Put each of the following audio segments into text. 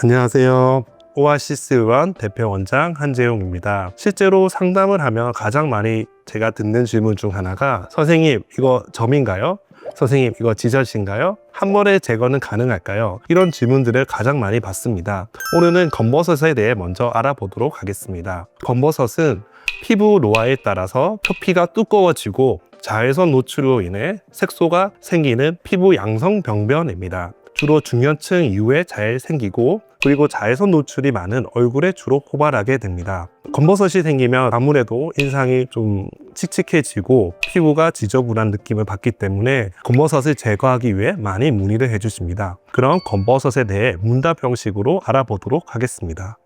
안녕하세요. 오아시스원 대표 원장 한재용입니다. 실제로 상담을 하면 가장 많이 제가 듣는 질문 중 하나가 선생님 이거 점인가요? 선생님 이거 지저신가요? 한 번에 제거는 가능할까요? 이런 질문들을 가장 많이 받습니다. 오늘은 검버섯에 대해 먼저 알아보도록 하겠습니다. 검버섯은 피부 노화에 따라서 표피가 두꺼워지고 자외선 노출로 인해 색소가 생기는 피부 양성 병변입니다. 주로 중년층 이후에 잘 생기고 그리고 자외선 노출이 많은 얼굴에 주로 포괄하게 됩니다. 검버섯이 생기면 아무래도 인상이 좀 칙칙해지고 피부가 지저분한 느낌을 받기 때문에 검버섯을 제거하기 위해 많이 문의를 해주십니다. 그럼 검버섯에 대해 문답 형식으로 알아보도록 하겠습니다.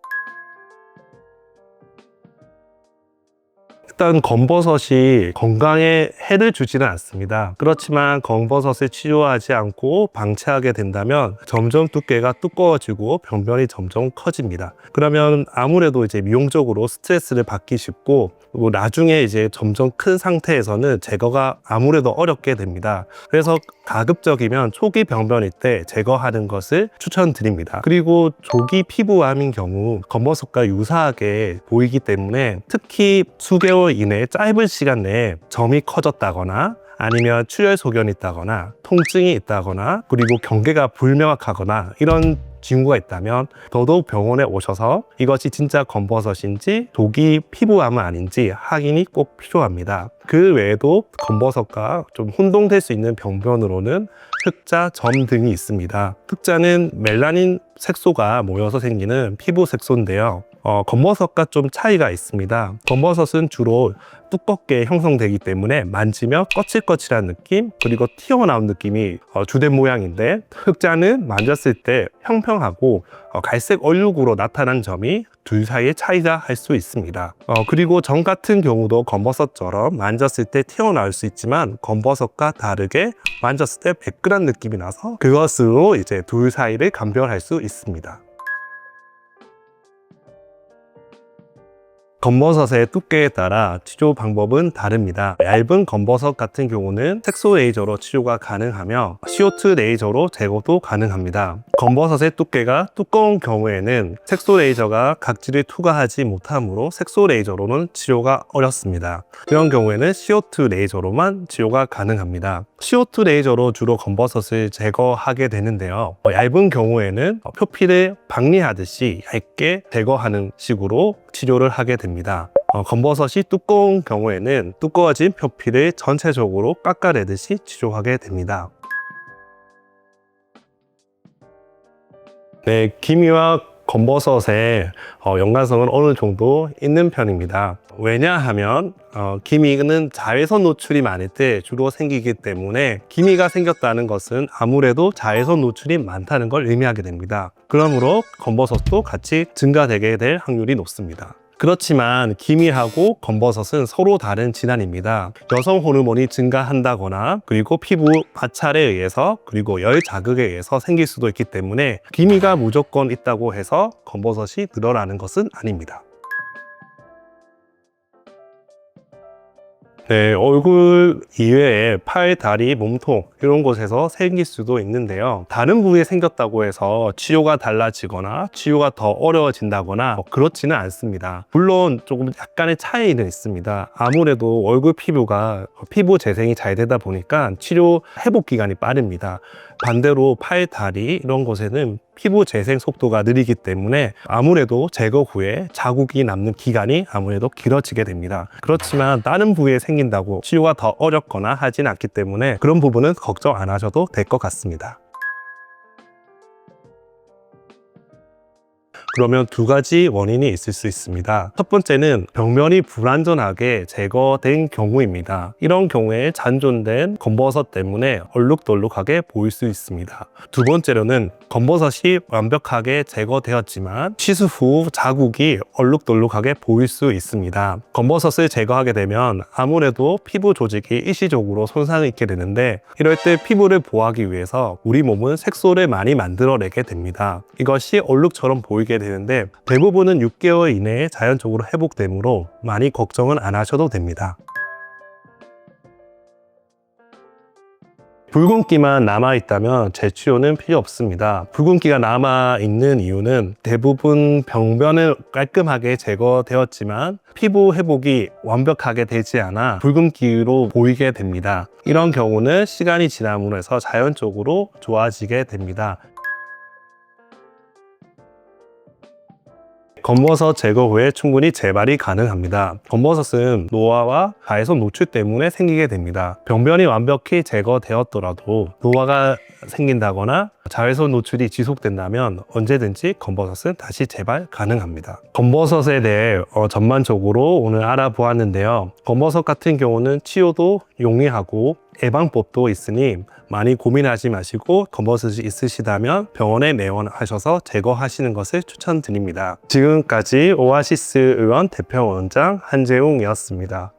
일단 검버섯이 건강에 해를 주지는 않습니다. 그렇지만 검버섯을 치료하지 않고 방치하게 된다면 점점 두께가 두꺼워지고 병변이 점점 커집니다. 그러면 아무래도 이제 미용적으로 스트레스를 받기 쉽고 나중에 이제 점점 큰 상태에서는 제거가 아무래도 어렵게 됩니다. 그래서 가급적이면 초기 병변일 때 제거하는 것을 추천드립니다. 그리고 조기 피부암인 경우 검버섯과 유사하게 보이기 때문에 특히 수개월 이내 짧은 시간 내에 점이 커졌다거나 아니면 출혈 소견이 있다거나 통증이 있다거나 그리고 경계가 불명확하거나 이런 징후가 있다면 더더욱 병원에 오셔서 이것이 진짜 검버섯인지 조기 피부암은 아닌지 확인이 꼭 필요합니다. 그 외에도 검버섯과 좀 혼동될 수 있는 병변으로는 흑자, 점 등이 있습니다. 흑자는 멜라닌 색소가 모여서 생기는 피부 색소인데요. 검버섯과 좀 차이가 있습니다. 검버섯은 주로 두껍게 형성되기 때문에 만지면 거칠거칠한 느낌 그리고 튀어나온 느낌이 주된 모양인데 흑자는 만졌을 때 평평하고 갈색 얼룩으로 나타난 점이 둘 사이의 차이가 할 수 있습니다. 그리고 점 같은 경우도 검버섯처럼 만졌을 때 튀어나올 수 있지만 검버섯과 다르게 만졌을 때 매끈한 느낌이 나서 그것으로 이제 둘 사이를 감별할 수 있습니다. 검버섯의 두께에 따라 치료 방법은 다릅니다. 얇은 검버섯 같은 경우는 색소 레이저로 치료가 가능하며 CO2 레이저로 제거도 가능합니다. 검버섯의 두께가 두꺼운 경우에는 색소 레이저가 각질을 투과하지 못하므로 색소 레이저로는 치료가 어렵습니다. 이런 경우에는 CO2 레이저로만 치료가 가능합니다. CO2 레이저로 주로 검버섯을 제거하게 되는데요. 얇은 경우에는 표피를 박리하듯이 얇게 제거하는 식으로 치료를 하게 됩니다. 검버섯이 두꺼운 경우에는 두꺼워진 표피를 전체적으로 깎아내듯이 치료하게 됩니다. 네, 기미와 검버섯의 연관성은 어느 정도 있는 편입니다. 왜냐하면 기미는 자외선 노출이 많을 때 주로 생기기 때문에 기미가 생겼다는 것은 아무래도 자외선 노출이 많다는 걸 의미하게 됩니다. 그러므로 검버섯도 같이 증가되게 될 확률이 높습니다. 그렇지만 기미하고 검버섯은 서로 다른 질환입니다. 여성 호르몬이 증가한다거나 그리고 피부 과찰에 의해서 그리고 열 자극에 의해서 생길 수도 있기 때문에 기미가 무조건 있다고 해서 검버섯이 늘어나는 것은 아닙니다. 네, 얼굴 이외에 팔, 다리, 몸통 이런 곳에서 생길 수도 있는데요. 다른 부위에 생겼다고 해서 치료가 달라지거나 치료가 더 어려워진다거나 그렇지는 않습니다. 물론 조금 약간의 차이는 있습니다. 아무래도 얼굴 피부가 피부 재생이 잘 되다 보니까 치료 회복 기간이 빠릅니다. 반대로 팔, 다리 이런 곳에는 피부 재생 속도가 느리기 때문에 아무래도 제거 후에 자국이 남는 기간이 아무래도 길어지게 됩니다. 그렇지만 다른 부위에 생긴다고 치료가 더 어렵거나 하진 않기 때문에 그런 부분은 걱정 안 하셔도 될 것 같습니다. 그러면 두 가지 원인이 있을 수 있습니다. 첫 번째는 병변이 불완전하게 제거된 경우입니다. 이런 경우에 잔존된 검버섯 때문에 얼룩덜룩하게 보일 수 있습니다. 두 번째로는 검버섯이 완벽하게 제거되었지만 시술 후 자국이 얼룩덜룩하게 보일 수 있습니다. 검버섯을 제거하게 되면 아무래도 피부 조직이 일시적으로 손상을 입게 되는데 이럴 때 피부를 보호하기 위해서 우리 몸은 색소를 많이 만들어내게 됩니다. 이것이 얼룩처럼 보이게 되는데 대부분은 6개월 이내에 자연적으로 회복되므로 많이 걱정은 안 하셔도 됩니다. 붉은기만 남아있다면 재치료는 필요 없습니다. 붉은기가 남아있는 이유는 대부분 병변은 깔끔하게 제거되었지만 피부 회복이 완벽하게 되지 않아 붉은기로 보이게 됩니다. 이런 경우는 시간이 지남으로 해서 자연적으로 좋아지게 됩니다. 검버섯 제거 후에 충분히 재발이 가능합니다. 검버섯은 노화와 가해성 노출 때문에 생기게 됩니다. 병변이 완벽히 제거되었더라도 노화가 생긴다거나 자외선 노출이 지속된다면 언제든지 검버섯은 다시 재발 가능합니다. 검버섯에 대해 전반적으로 오늘 알아보았는데요. 검버섯 같은 경우는 치료도 용이하고 예방법도 있으니 많이 고민하지 마시고 검버섯이 있으시다면 병원에 내원하셔서 제거하시는 것을 추천드립니다. 지금까지 오아시스 의원 대표원장 한재웅이었습니다.